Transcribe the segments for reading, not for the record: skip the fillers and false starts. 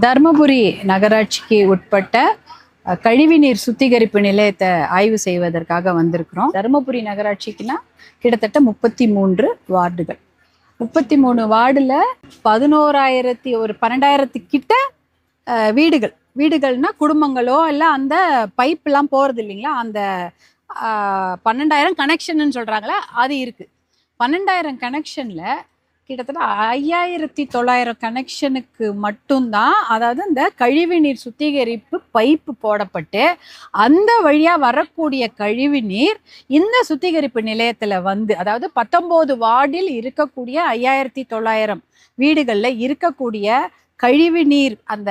தர்மபுரி நகராட்சிக்கு உட்பட்ட கழிவுநீர் சுத்திகரிப்பு நிலையத்தை ஆய்வு செய்வதற்காக வந்திருக்கிறோம். தர்மபுரி நகராட்சிக்குன்னா கிட்டத்தட்ட 33 வார்டுகள். 33 வார்டுல 12,000 கிட்ட வீடுகள்னா குடும்பங்களோ இல்லை அந்த பைப்லாம் போகிறது இல்லைங்களா, அந்த 12,000 கனெக்ஷன் சொல்கிறாங்களே அது இருக்குது. 12,000 கனெக்ஷனில் கிட்டத்தட்ட 5,900 கனெக்ஷனுக்கு மட்டும்தான், அதாவது இந்த கழிவுநீர் சுத்திகரிப்பு பைப்பு போடப்பட்டு அந்த வழியாக வரக்கூடிய கழிவுநீர் இந்த சுத்திகரிப்பு நிலையத்தில் வந்து, அதாவது 19 வார்டில் இருக்கக்கூடிய 5,900 வீடுகளில் இருக்கக்கூடிய கழிவுநீர் அந்த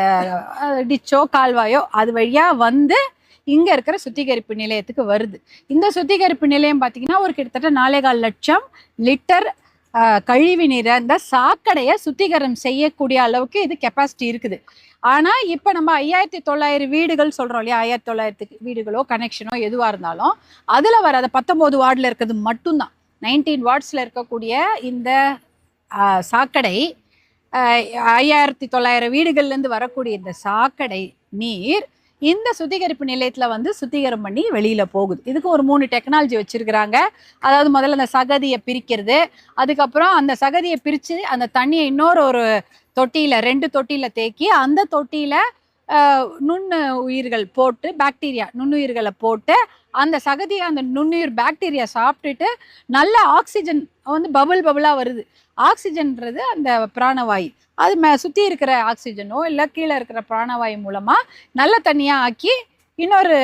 டிச்சோ கால்வாயோ அது வழியாக வந்து இங்கே இருக்கிற சுத்திகரிப்பு நிலையத்துக்கு வருது. இந்த சுத்திகரிப்பு நிலையம் பார்த்தீங்கன்னா ஒரு கிட்டத்தட்ட 4,4 லட்சம் லிட்டர் கழிவு நீரை இந்த சாக்கடையை சுத்திகரம் செய்யக்கூடிய அளவுக்கு இது கெப்பாசிட்டி இருக்குது. ஆனால் இப்போ நம்ம 5,900 வீடுகள் சொல்கிறோம் இல்லையா, 5,900 வீடுகளோ கனெக்ஷனோ எதுவாக இருந்தாலும் அதில் வராத 19 வார்டில் இருக்கிறது மட்டும்தான். 19 வார்ட்ஸில் இருக்கக்கூடிய இந்த சாக்கடை 5,900 வீடுகள்லேருந்து வரக்கூடிய இந்த சாக்கடை நீர் இந்த சுத்திகரிப்பு நிலையத்தில் வந்து சுத்திகரம் பண்ணி வெளியில் போகுது. இதுக்கு ஒரு 3 டெக்னாலஜி வச்சுருக்கிறாங்க. அதாவது முதல்ல அந்த சகதியை பிரிக்கிறது, அதுக்கப்புறம் அந்த சகதியை பிரித்து அந்த தண்ணியை இன்னொரு தொட்டியில் 2 தொட்டியில் தேக்கி அந்த தொட்டியில் நுண்ணு உயிர்கள் போட்டு பாக்டீரியா நுண்ணுயிர்களை போட்டு அந்த சகதியை அந்த நுண்ணுயிர் பாக்டீரியா சாப்பிட்டுட்டு நல்ல ஆக்சிஜன் வந்து பபுளாக வருது. ஆக்சிஜன்றது அந்த பிராணவாயு, அது சுற்றி இருக்கிற ஆக்சிஜனோ இல்லை கீழே இருக்கிற பிராணவாயு மூலமாக நல்ல தண்ணியாக ஆக்கி இன்னொரு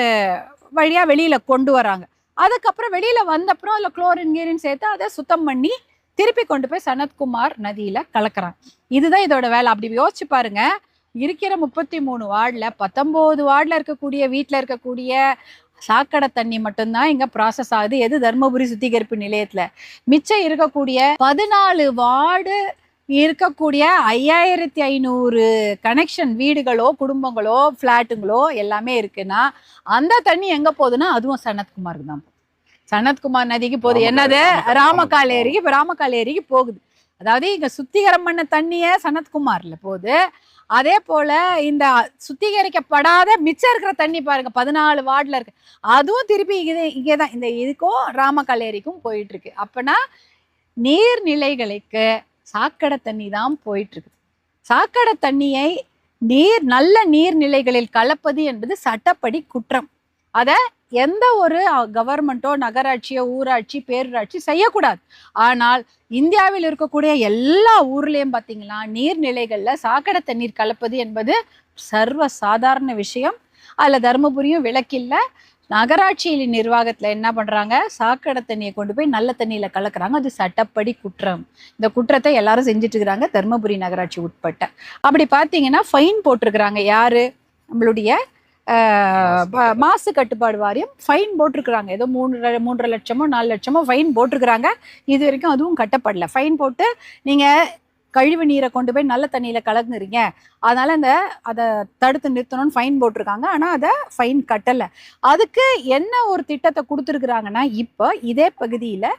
வழியாக வெளியில் கொண்டு வராங்க. அதுக்கப்புறம் வெளியில் வந்தப்புறம் அதில் குளோரின் கீரின் சேர்த்து அதை சுத்தம் பண்ணி திருப்பி கொண்டு போய் சனத்குமார் நதியில் கலக்கிறாங்க. இதுதான் இதோட வேலை. அப்படி யோசிச்சு பாருங்க, இருக்கிற 33 வார்டில் 19 வார்டில் இருக்கக்கூடிய வீட்டில் இருக்கக்கூடிய சாக்கடை தண்ணி மட்டும்தான் இங்கே ப்ராசஸ் ஆகுது. எது? தர்மபுரி சுத்திகரிப்பு நிலையத்தில். மிச்சம் இருக்கக்கூடிய 14 வார்டு இருக்கக்கூடிய 5,500 கனெக்ஷன் வீடுகளோ குடும்பங்களோ ஃப்ளாட்டுங்களோ எல்லாமே இருக்குன்னா அந்த தண்ணி எங்கே போகுதுன்னா அதுவும் சனத்குமாருக்கு தான். சனத்குமார் நதிக்கு போகுது. என்னது? ராமக்கால் ஏரிக்கு. இப்போ ராமக்கால் ஏரிக்கு போகுது. அதாவது இங்கே சுத்திகரம் பண்ண தண்ணியே சனத்குமார்ல போகுது. அதே போல் இந்த சுத்திகரிக்கப்படாத மிச்சம் இருக்கிற தண்ணி பாருங்கள் 14 வார்டில் இருக்கு, அதுவும் திருப்பி இங்கே தான் இந்த இதுக்கும் ராமக்கால் ஏரிக்கும் போயிட்டுருக்கு. அப்போனா நீர்நிலைகளுக்கு சாக்கடை தண்ணி தான் போயிட்டுருக்கு. சாக்கடை தண்ணியை நல்ல நீர்நிலைகளில் கலப்பது என்பது சட்டப்படி குற்றம். அதை எந்த ஒரு கவர்மெண்ட்டோ நகராட்சியோ ஊராட்சி பேரூராட்சி செய்யக்கூடாது. ஆனால் இந்தியாவில் இருக்கக்கூடிய எல்லா ஊர்லேயும் பார்த்தீங்கன்னா நீர்நிலைகளில் சாக்கடை தண்ணீர் கலப்பது என்பது சர்வ சாதாரண விஷயம். அதில் தர்மபுரியும் விலக்கில்லை. நகராட்சியின் நிர்வாகத்தில் என்ன பண்ணுறாங்க, சாக்கடை தண்ணியை கொண்டு போய் நல்ல தண்ணியில் கலக்கிறாங்க. அது சட்டப்படி குற்றம். இந்த குற்றத்தை எல்லாரும் செஞ்சுட்டு இருக்கிறாங்க தர்மபுரி நகராட்சி உட்பட்ட. அப்படி பார்த்தீங்கன்னா ஃபைன் போட்டிருக்கிறாங்க. யாரு? நம்மளுடைய மாசு கட்டுப்பாடு வாரியம் ஃபைன் போட்டிருக்கிறாங்க. ஏதோ 3.5 லட்சமோ 4 லட்சமோ ஃபைன் போட்டிருக்கிறாங்க. இது வரைக்கும் அதுவும் கட்டப்படல. ஃபைன் போட்டு நீங்கள் கழிவு நீரை கொண்டு போய் நல்ல தண்ணியில் கலங்குறீங்க, அதனால் அதை தடுத்து நிறுத்தணும்னு ஃபைன் போட்டிருக்காங்க. ஆனால் அதை ஃபைன் கட்டலை. அதுக்கு என்ன ஒரு திட்டத்தை கொடுத்துருக்குறாங்கன்னா, இப்போ இதே பகுதியில்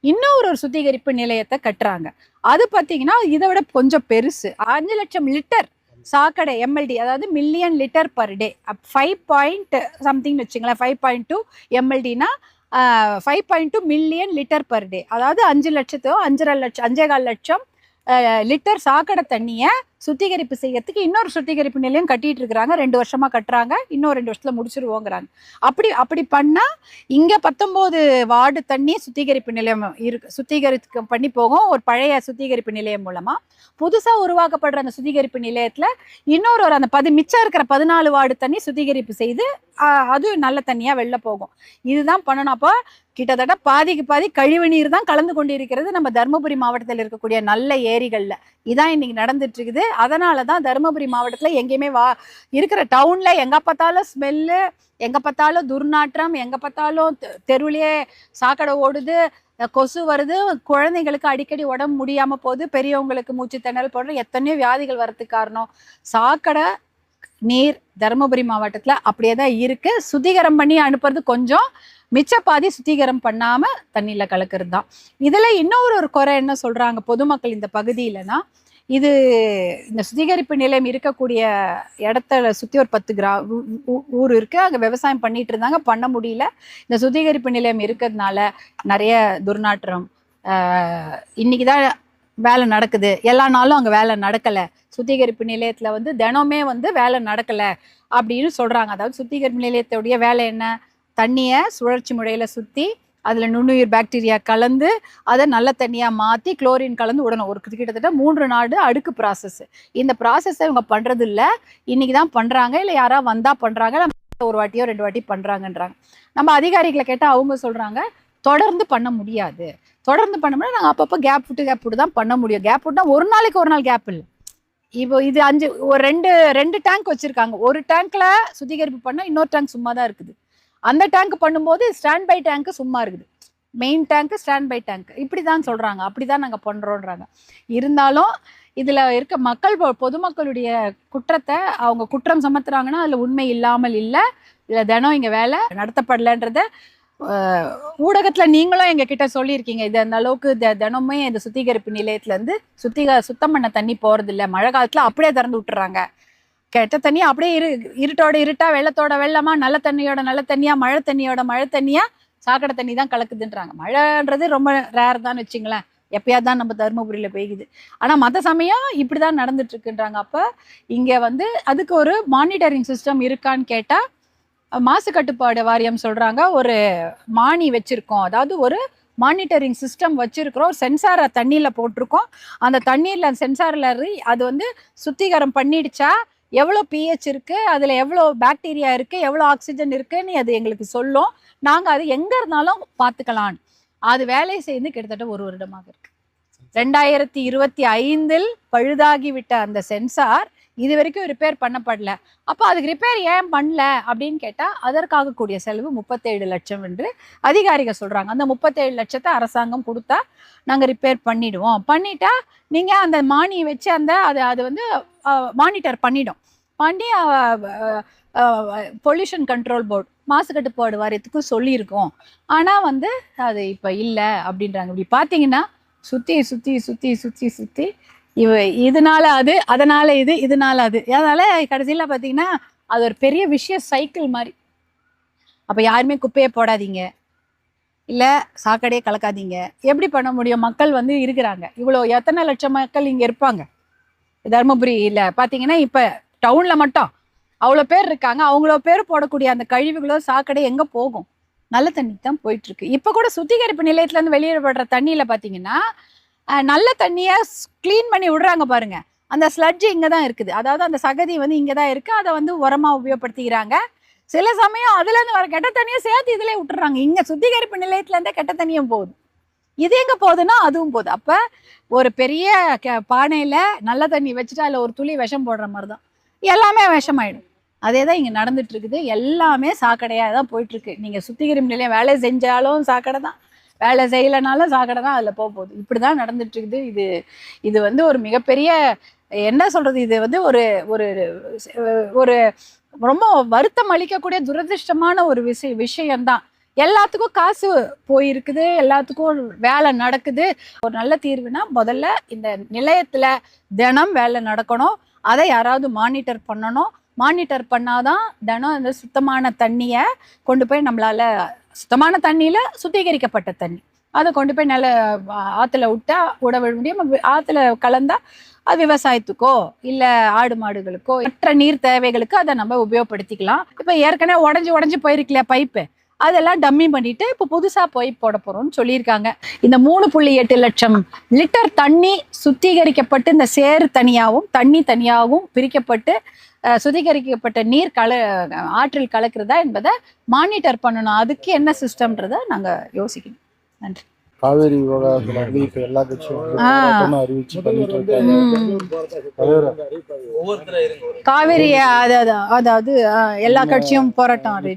இன்னொரு சுத்திகரிப்பு நிலையத்தை கட்டுறாங்க. அது பார்த்தீங்கன்னா இதை விட கொஞ்சம் பெருசு. 5 லட்சம் லிட்டர் சாக்கடை எம்எல்டி, அதாவது million litre per day. 5 something வச்சுங்களேன், 5.2 எம்எல்டினா 5.2 மில்லியன் லிட்டர் பர் டே. அதாவது 5 லட்சத்தோ 5.5 லட்சம் லிட்டர் சாக்கடை தண்ணியை சுத்திகரிப்பு செய்யறதுக்கு இன்னொரு சுத்திகரிப்பு நிலையம் கட்டிட்டு இருக்கிறாங்க. 2 வருஷமா கட்டுறாங்க. இன்னும் 2 வருஷத்துல முடிச்சிருவோங்கிறாங்க. அப்படி பண்ணா இங்க 19 வார்டு தண்ணி சுத்திகரிப்பு நிலையம் சுத்திகரிப்பு பண்ணி போகும். ஒரு பழைய சுத்திகரிப்பு நிலையம் மூலமா புதுசா உருவாக்கப்படுற அந்த சுத்திகரிப்பு நிலையத்துல இன்னொரு அந்த மிச்சம் இருக்கிற 14 வார்டு தண்ணி சுத்திகரிப்பு செய்து அது நல்ல தண்ணியா வெளில போகும். இதுதான் பண்ணணும். அப்போ கிட்டத்தட்ட பாதிக்கு பாதி கழிவு நீர் தான் கலந்து கொண்டு இருக்கிறது நம்ம தர்மபுரி மாவட்டத்தில் இருக்கக்கூடிய நல்ல ஏரிகள்ல. இதான் இன்னைக்கு நடந்துட்டு இருக்குது. அதனால தான் தருமபுரி மாவட்டத்தில் எங்கேயுமே இருக்கிற டவுனில் எங்கே பார்த்தாலும் ஸ்மெல்லு, எங்கே பார்த்தாலும் துர்நாற்றம், எங்கே பார்த்தாலும் தெருவிலேயே சாக்கடை ஓடுது, கொசு வருது, குழந்தைங்களுக்கு அடிக்கடி உடம்பு முடியாமல் போகுது, பெரியவங்களுக்கு மூச்சு திணறல் போன்ற எத்தனையோ வியாதிகள் வர்றதுக்கு காரணம் சாக்கடை நீர் தருமபுரி மாவட்டத்தில் அப்படியே தான் இருக்குது. சுத்திகரம் பண்ணி அனுப்புறது கொஞ்சம், மிச்ச பாதி சுத்திகரம் பண்ணாமல் தண்ணியில் கலக்கிறது தான். இதில் இன்னொரு குறை என்ன சொல்கிறாங்க பொதுமக்கள் இந்த பகுதியிலனா, இது இந்த சுத்திகரிப்பு நிலையம் இருக்கக்கூடிய இடத்துல சுற்றி ஒரு 10 ஊர் இருக்குது. அங்கே விவசாயம் பண்ணிட்டு இருந்தாங்க, பண்ண முடியல. இந்த சுத்திகரிப்பு நிலையம் இருக்கிறதுனால நிறைய துர்நாற்றம். இன்னைக்கு தான் வேலை நடக்குது, எல்லா நாளும் அங்கே வேலை நடக்கலை. சுத்திகரிப்பு நிலையத்தில் வந்து தினமே வந்து வேலை நடக்கலை அப்படின்னு சொல்கிறாங்க. அதாவது சுத்திகரிப்பு நிலையத்துடைய வேலை என்ன? தண்ணியை சுழற்சி முறையில் சுற்றி அதில் நுண்ணுயிர் பாக்டீரியா கலந்து அதை நல்ல தண்ணியாக மாற்றி குளோரின் கலந்து விடணும். ஒரு கிட்டத்தட்ட 3 நாடு அடுக்கு ப்ராசஸ். இந்த ப்ராசஸை இவங்க பண்ணுறது இல்லை, இன்றைக்கி தான் பண்ணுறாங்க, இல்லை யாராவது வந்தால் பண்ணுறாங்க, ஒரு வாட்டியோ 2 வாட்டி பண்ணுறாங்கன்றாங்க. நம்ம அதிகாரிகளை கேட்டால் அவங்க சொல்கிறாங்க தொடர்ந்து பண்ண முடியாது. தொடர்ந்து பண்ண முடியாது, நாங்கள் அப்பப்போ கேப் விட்டு தான் பண்ண முடியும். கேப் விட்டுனா ஒரு நாளைக்கு ஒரு நாள் கேப் இல்லை. இப்போ இது 5 ஒரு 2 டேங்க் வச்சுருக்காங்க. ஒரு டேங்க்கில் சுத்திகரிப்பு பண்ணால் இன்னொரு டேங்க் சும்மா தான் இருக்குது. அந்த டேங்க் பண்ணும்போது ஸ்டாண்ட் பை டேங்க்கு சும்மா இருக்குது. Main tank standby tank இப்படி தான் சொல்கிறாங்க. அப்படி தான் நாங்கள் பண்ணுறோன்றாங்க. இருந்தாலும் இதில் இருக்க மக்கள், பொதுமக்களுடைய குற்றத்தை அவங்க குற்றம் சுமத்துறாங்கன்னா அதில் உண்மை இல்லாமல் இல்லை. இதில் தினம் இங்கே வேலை நடத்தப்படலைன்றத ஊடகத்தில் நீங்களும் எங்ககிட்ட சொல்லியிருக்கீங்க. இது அந்த அளவுக்கு தினமே இந்த சுத்திகரிப்பு நிலையத்துலேருந்து சுத்தம் பண்ண தண்ணி போகிறதில்ல. மழை காலத்தில் அப்படியே திறந்து விட்டுறாங்க. கெட்ட தண்ணி அப்படியே இருட்டோட இருட்டா, வெள்ளத்தோட வெள்ளமா, நல்ல தண்ணியோட நல்ல தண்ணியா, மழை தண்ணியோட மழை தண்ணியா, சாக்கடை தண்ணி தான் கலக்குதுன்றாங்க. மழைன்றது ரொம்ப ரேர் தான் வச்சுங்களேன், எப்பயாவது தான் நம்ம தருமபுரியில் பெய்யுது. ஆனால் மற்ற சமயம் இப்படி தான் நடந்துட்டு இருக்குன்றாங்க. அப்போ இங்கே வந்து அதுக்கு ஒரு மானிட்டரிங் சிஸ்டம் இருக்கான்னு கேட்டால் மாசு கட்டுப்பாடு வாரியம் சொல்கிறாங்க ஒரு மானி வச்சுருக்கோம். அதாவது ஒரு மானிட்டரிங் சிஸ்டம் வச்சுருக்கிறோம். ஒரு சென்சாரை தண்ணியில் போட்டிருக்கோம். அந்த தண்ணீரில் சென்சாரில் அது வந்து சுத்திகரம் பண்ணிடுச்சா, எவ்வளோ பிஹெச் இருக்குது, அதில் எவ்வளோ பாக்டீரியா இருக்குது, எவ்வளோ ஆக்சிஜன் இருக்குன்னு அது எங்களுக்கு சொல்லும். நாங்கள் அது எங்கே இருந்தாலும் பார்த்துக்கலான்னு அது வேலை செய்து கிட்டத்தட்ட 1 வருடமாக இருக்குது. 2025 பழுதாகிவிட்ட அந்த சென்சார் இது வரைக்கும் ரிப்பேர் பண்ணப்படல. அப்போ அதுக்கு ரிப்பேர் ஏன் பண்ணல அப்படின்னு கேட்டால் அதற்காக கூடிய செலவு 37 லட்சம் என்று அதிகாரிகள் சொல்கிறாங்க. அந்த 37 லட்சத்தை அரசாங்கம் கொடுத்தா நாங்கள் ரிப்பேர் பண்ணிடுவோம். பண்ணிட்டா நீங்கள் அந்த மானி வச்சு அது வந்து மானிட்டர் பண்ணிடும். பண்ணி பொல்யூஷன் கண்ட்ரோல் போர்டு, மாசு கட்டுப்பாடு வாரியத்துக்கும் சொல்லியிருக்கோம். ஆனால் வந்து அது இப்போ இல்லை அப்படின்றாங்க. இப்படி பார்த்தீங்கன்னா சுற்றி சுற்றி சுற்றி சுற்றி சுற்றி இதனால அது, அதனால இது, இதனால அது, அதனால கடைசியில் பார்த்தீங்கன்னா அது ஒரு பெரிய விஷய சைக்கிள் மாதிரி. அப்போ யாருமே குப்பையை போடாதீங்க, இல்லை சாக்கடையே கலக்காதீங்க. எப்படி பண்ண முடியும்? மக்கள் வந்து இருக்கிறாங்க, இவ்வளோ எத்தனை லட்சம் மக்கள் இங்கே இருப்பாங்க. தருமபுரியில் பார்த்தீங்கன்னா இப்போ டவுனில் மட்டும் அவ்வளோ பேர் இருக்காங்க. அவ்வளோ பேர் போடக்கூடிய அந்த கழிவுகளோ சாக்கடை எங்கே போகும்? நல்ல தண்ணி தான் போயிட்டுருக்கு. இப்போ கூட சுத்திகரிப்பு நிலையத்துலேருந்து வெளியேறப்படுற தண்ணியில் பார்த்தீங்கன்னா நல்ல தண்ணியை க்ளீன் பண்ணி விடுறாங்க பாருங்க. அந்த ஸ்லட்ஜ் இங்கே தான் இருக்குது, அதாவது அந்த சகதி வந்து இங்கே தான் இருக்குது. அதை வந்து உரமாக உபயோகப்படுத்திக்கிறாங்க. சில சமயம் அதுலேருந்து வர கெட்ட தண்ணியை சேர்த்து இதிலே விட்டுறாங்க. இங்கே சுத்திகரிப்பு நிலையத்துலேருந்தே கெட்ட தண்ணியும் போகுது. இது எங்கே போகுதுன்னா அதுவும் போகுது. அப்போ ஒரு பெரிய பானையில் நல்ல தண்ணி வச்சுட்டு அதில் ஒரு துளி விஷம் போடுற மாதிரி தான், எல்லாமே விஷமாயிடும். அதே தான் இங்கே நடந்துட்டு இருக்குது. எல்லாமே சாக்கடையாக தான் போயிட்டுருக்கு. நீங்கள் சுத்திகரிப்பு நிலையம் வேலை செஞ்சாலும் சாக்கடை தான், வேலை செய்யலைனாலும் சாக்கடை தான் அதில் போகுது. இப்படி தான் நடந்துட்டு இருக்குது. இது வந்து ஒரு மிகப்பெரிய என்ன சொல்கிறது, இது வந்து ஒரு ஒரு ஒரு ரொம்ப வருத்தம் அளிக்கக்கூடிய துரதிருஷ்டமான ஒரு விஷயம்தான். எல்லாத்துக்கும் காசு போயிருக்குது, எல்லாத்துக்கும் வேலை நடக்குது. ஒரு நல்ல தீர்வுனா முதல்ல இந்த நிலையத்தில் தினம் வேலை நடக்கணும். அதை யாராவது மானிட்டர் பண்ணணும். மானிட்டர் பண்ணாதான் தினம் இந்த சுத்தமான தண்ணியை கொண்டு போய் நம்மளால, சுத்தமான தண்ணியில் சுத்திகரிக்கப்பட்ட தண்ணி அதை கொண்டு போய் நல்ல ஆற்றுல விட முடியும். ஆற்றுல கலந்தா அது விவசாயத்துக்கோ இல்லை ஆடு மாடுகளுக்கோ மற்ற நீர் தேவைகளுக்கு அதை நம்ம உபயோகப்படுத்திக்கலாம். இப்போ ஏற்கனவே உடஞ்சி போயிருக்கலையா பைப்பு, அதெல்லாம் டம்மி பண்ணிட்டு இப்போ புதுசாக பைப் போட போகிறோம்னு சொல்லியிருக்காங்க. இந்த 3.8 லட்சம் லிட்டர் தண்ணி சுத்திகரிக்கப்பட்டு இந்த சேறு தனியாகவும் தண்ணி தனியாகவும் பிரிக்கப்பட்டு சுத்திகரிக்கப்பட்ட நீர் ஆற்றில் கலக்கிறதா என்பதை மானிட்டர் பண்ணணும். அதுக்கு என்ன சிஸ்டம்ன்றதை நாங்கள் யோசிக்கணும். நன்றி. காவேரி விவகாரத்துல வந்து இப்ப எல்லா கட்சியும் அறிவிச்சு பண்ணிட்டு காவேரி அதாவது எல்லா கட்சியும் போராட்டம்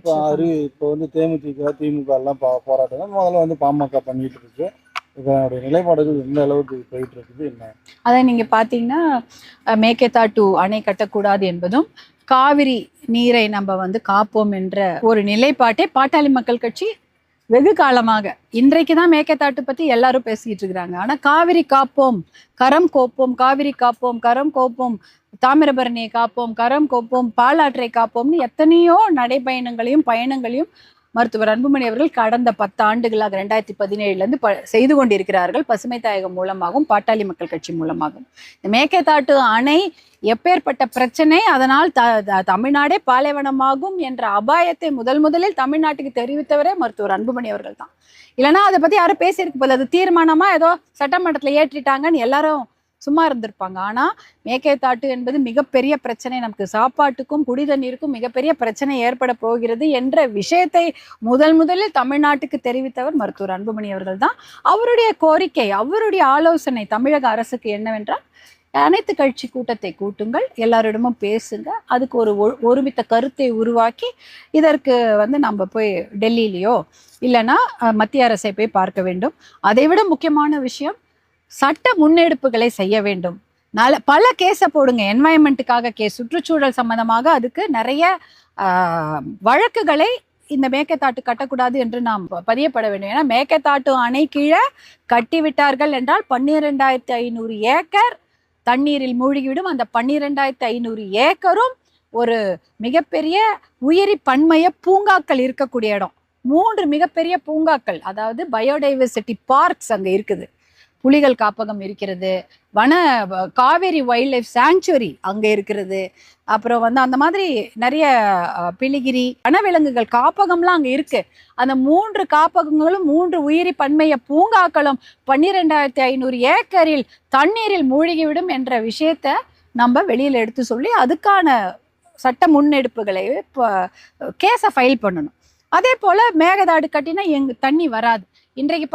இப்போ வந்து தேமுதிக திமுக எல்லாம் போராட்டம் முதல்ல வந்து பாமக பண்ணிட்டு இருக்கு. இதனுடைய நிலைப்பாடுகள் எந்த அளவுக்கு போயிட்டு இருக்குது என்ன? அதை நீங்க பாத்தீங்கன்னா மேகேதாட்டு அணை கட்டக்கூடாது என்பதும் காவிரி நீரை நம்ம வந்து காப்போம் என்ற ஒரு நிலைப்பாட்டை பாட்டாளி மக்கள் கட்சி வெகு காலமாக. இன்றைக்கு தான் மேகதாட்டு பத்தி எல்லாரும் பேசிட்டு இருக்கிறாங்க. ஆனா காவிரி காப்போம், கரம் கோப்போம், காவிரி காப்போம், கரம் கோப்போம், தாமிரபரணியை காப்போம், கரம் கோப்போம், பாலாற்றை காப்போம்னு எத்தனையோ நடைபயணங்களையும் பயணங்களையும் மருத்துவர் அன்புமணி அவர்கள் கடந்த 10 ஆண்டுகளாக 2017 செய்து கொண்டிருக்கிறார்கள். பசுமை தாயகம் மூலமாகவும் பாட்டாளி மக்கள் கட்சி மூலமாகவும். இந்த மேகதாட்டு அணை எப்பேற்பட்ட பிரச்சனை, அதனால் தமிழ்நாடே பாலைவனமாகும் என்ற அபாயத்தை முதலில் தமிழ்நாட்டுக்கு தெரிவித்தவரே மருத்துவர் அன்புமணி அவர்கள் தான். இல்லைன்னா அதை பத்தி யாரும் பேசியிருக்கு போல, அது தீர்மானமா ஏதோ சட்டமன்றத்துல ஏற்றிட்டாங்கன்னு எல்லாரும் சும்மா இருந்திருப்பாங்க. ஆனா மேகதாட்டு என்பது மிகப்பெரிய பிரச்சனை, நமக்கு சாப்பாட்டுக்கும் குடி தண்ணீருக்கும் மிகப்பெரிய பிரச்சனை ஏற்பட போகிறது என்ற விஷயத்தை முதலில் தமிழ்நாட்டுக்கு தெரிவித்தவர் மருத்துவர் அன்புமணி அவர்கள் தான். அவருடைய கோரிக்கை, அவருடைய ஆலோசனை தமிழக அரசுக்கு என்னவென்றால், அனைத்து கட்சி கூட்டத்தை கூட்டுங்கள், எல்லாரிடமும் பேசுங்க, அதுக்கு ஒரு ஒருமித்த கருத்தை உருவாக்கி இதற்கு நம்ம போய் டெல்லியிலையோ இல்லைன்னா மத்திய அரசை போய் பார்க்க வேண்டும். அதை விட முக்கியமான விஷயம், சட்ட முன்னெடுப்புகளை செய்ய வேண்டும். பல கேஸை போடுங்க, என்வாயன்மெண்ட்டுக்காக கேஸ், சுற்றுச்சூழல் சம்பந்தமாக அதுக்கு நிறைய வழக்குகளை இந்த மேகதாட்டு கட்டக்கூடாது என்று நாம் பதியப்பட வேண்டும். ஏன்னா மேகதாட்டு அணை கீழே கட்டி விட்டார்கள் என்றால் 12,500 ஏக்கர் தண்ணீரில் மூழ்கிவிடும். அந்த 12,500 ஏக்கரும் ஒரு மிகப்பெரிய உயிரி பன்மைய பூங்காக்கள் இருக்கக்கூடிய இடம். 3 மிகப்பெரிய பூங்காக்கள், அதாவது பயோடைவர்சிட்டி பார்க்ஸ் அங்க இருக்குது. புலிகள் காப்பகம் இருக்கிறது, காவேரி வைல்ட் லைஃப் சாங்சுவரி அங்க இருக்கிறது, அப்புறம் அந்த மாதிரி நிறைய பிலிகிரி வனவிலங்குகள் காப்பகம்லாம் அங்க இருக்கு. அந்த 3 காப்பகங்களும் 3 உயிரி பன்மைய பூங்காக்களும் 12,500 ஏக்கரில் தண்ணீரில் மூழ்கிவிடும் என்ற விஷயத்த நம்ம வெளியில எடுத்து சொல்லி அதுக்கான சட்ட முன்னெடுப்புகளை கேஸை ஃபைல் பண்ணணும். அதே போல மேகதாடு கட்டினா தண்ணி வராது. இன்றைக்கு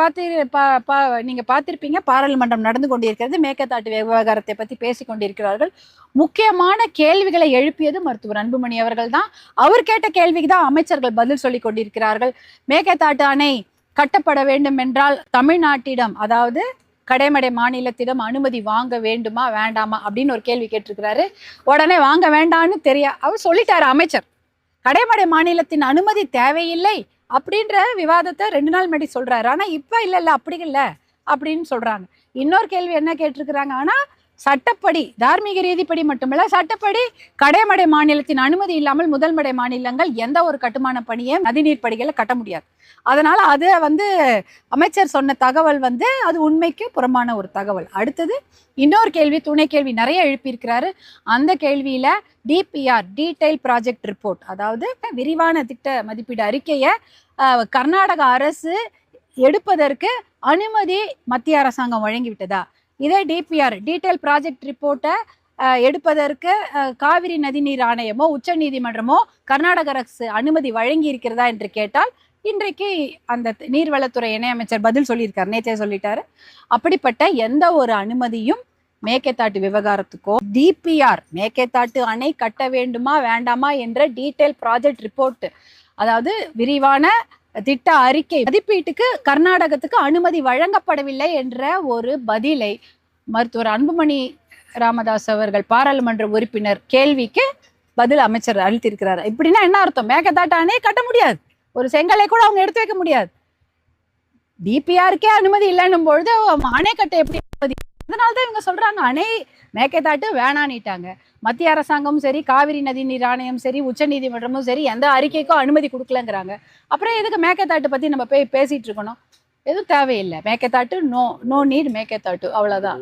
நீங்க பார்த்திருப்பீங்க, பாராளுமன்றம் நடந்து கொண்டிருக்கிறது, மேகதாட்டு விவகாரத்தை பத்தி பேசி கொண்டிருக்கிறார்கள். முக்கியமான கேள்விகளை எழுப்பியது மருத்துவர் அன்புமணி அவர்கள் தான். அவர் கேட்ட கேள்விக்கு தான் அமைச்சர்கள் பதில் சொல்லி கொண்டிருக்கிறார்கள். மேகதாட்டு அணை கட்டப்பட வேண்டும் என்றால் தமிழ்நாட்டிடம், அதாவது கடைமடை மாநிலத்திடம் அனுமதி வாங்க வேண்டுமா வேண்டாமா அப்படின்னு ஒரு கேள்வி கேட்டிருக்கிறாரு. உடனே வாங்க வேண்டான்னு அவர் சொல்லிட்டாரு அமைச்சர். கடைமடை மாநிலத்தின் அனுமதி தேவையில்லை அப்படின்ற விவாதத்தை 2 நாள் முன்னாடி சொல்றாரு. ஆனா இப்ப இல்ல அப்படி இல்ல அப்படின்னு சொல்றாங்க. இன்னொரு கேள்வி என்ன கேட்டிருக்கிறாங்க, ஆனா சட்டப்படி, தார்மீக ரீதிப்படி மட்டுமல்ல, சட்டப்படி கடைமடை மாநிலத்தின் அனுமதி இல்லாமல் முதல்மடை மாநிலங்கள் எந்த ஒரு கட்டுமான பணியை நதிநீர் படிகளை கட்ட முடியாது. அதனால அது அமைச்சர் சொன்ன தகவல் அது உண்மைக்கு புறமான ஒரு தகவல். அடுத்தது இன்னொரு கேள்வி, துணை கேள்வி நிறைய எழுப்பியிருக்கிறாரு. அந்த கேள்வியில டிபிஆர், டீடைல் ப்ராஜெக்ட் ரிப்போர்ட், அதாவது விரிவான திட்ட மதிப்பீடு அறிக்கையை கர்நாடக அரசு எடுப்பதற்கு அனுமதி மத்திய அரசாங்கம் வழங்கிவிட்டதா? இதே டிபிஆர், டீடைல் ப்ராஜெக்ட் ரிப்போர்ட்டை எடுப்பதற்கு காவிரி நதிநீர் ஆணையமோ உச்ச நீதிமன்றமோ கர்நாடக அரசு அனுமதி வழங்கி இருக்கிறதா என்று கேட்டால், இன்றைக்கு அந்த நீர்வளத்துறை இணையமைச்சர் பதில் சொல்லியிருக்காரு, நேற்றே சொல்லிட்டாரு. அப்படிப்பட்ட எந்த ஒரு அனுமதியும் மேகதாட்டு விவகாரத்துக்கோ, டிபிஆர் மேகதாட்டு அணை கட்ட வேண்டுமா வேண்டாமா என்ற டீடைல் ப்ராஜெக்ட் ரிப்போர்ட், அதாவது விரிவான திட்ட அறிக்கை மதிப்பீட்டுக்கு கர்நாடகத்துக்கு அனுமதி வழங்கப்படவில்லை என்ற ஒரு பதிலை மருத்துவர் அன்புமணி ராமதாஸ் அவர்கள், பாராளுமன்ற உறுப்பினர் கேள்விக்கு பதில் அமைச்சர் அளித்திருக்கிறார். இப்படின்னா என்ன அர்த்தம்? மேகதாட்டு அணை கட்ட முடியாது, ஒரு செங்கலை கூட அவங்க எடுத்து வைக்க முடியாது. டிபிஆருக்கே அனுமதி இல்லைன்னும் பொழுது அணை கட்ட எப்படி அனுமதி? அதனால்தான் இவங்க சொல்றாங்க அணை மேகதாட்டு வேணான்னுட்டாங்க. மத்திய அரசாங்கமும் சரி, காவிரி நதி நீர் ஆணையம் சரி, உச்ச நீதிமன்றமும் சரி எந்த அறிக்கைக்கும் அனுமதி கொடுக்கலங்கிறாங்க. அப்புறம் எதுக்கு மேகதாட்டு பத்தி நம்ம பேசிட்டு இருக்கணும்? எதுவும் தேவையில்லை. மேகதாட்டு நோ நீட் மேகதாட்டு, அவ்வளவுதான்.